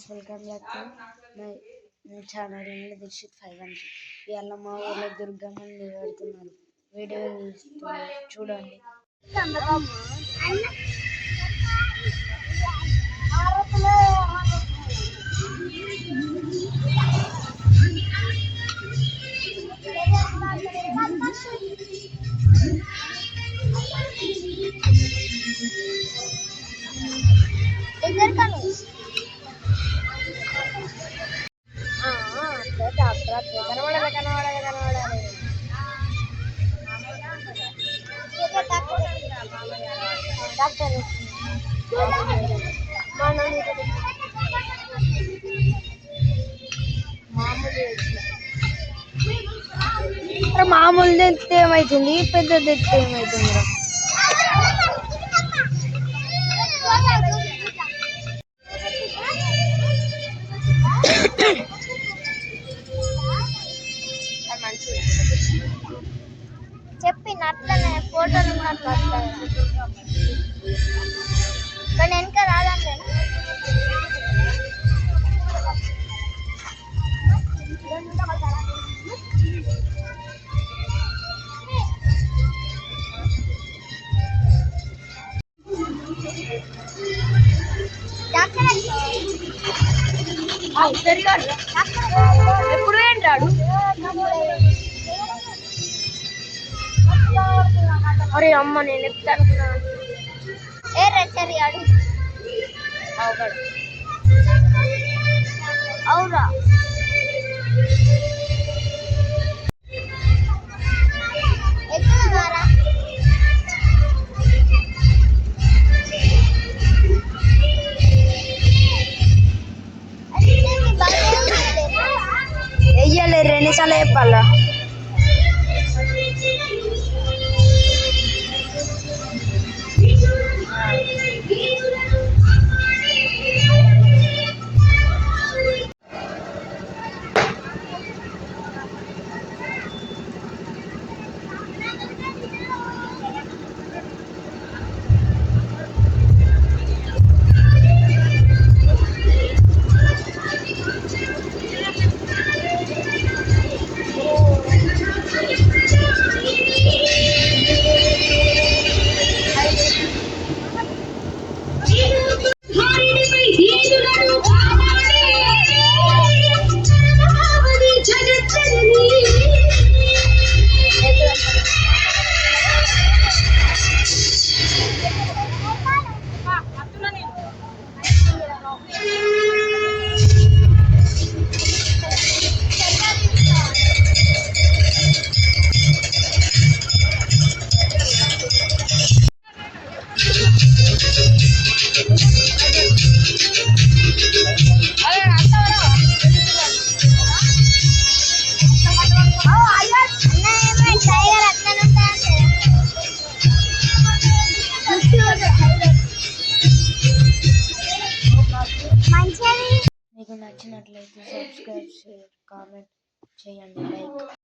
Welcome back to my channel Dikshit 513. ఇవాళ మా ఊళ్ళో దుర్గమ్మని నిలబెడుతున్నారు. వీడియో తీస్తున్నారు, చూడండి. మామూలు తెస్తే ఏమైతుంది, పెద్ద తెస్తే ఏమైతుంది? చెప్పినట్లనే ఫోటోలు ఉన్నట్లు వస్తాయి, కానీ వెనక రాదండి. ఎప్పుడు ఏంటాడు? అరే అమ్మ, నేను ఎప్పుడు అనుకున్నాను. ఏ రెచ్చరియాడు అవురా? ఎక్కడ వెయ్యలేరు, ఎన్నిసార్లు చెప్పాలా? మీకు నచ్చినట్లయితే సబ్స్క్రైబ్, షేర్, కామెంట్ చేయండి, లైక్.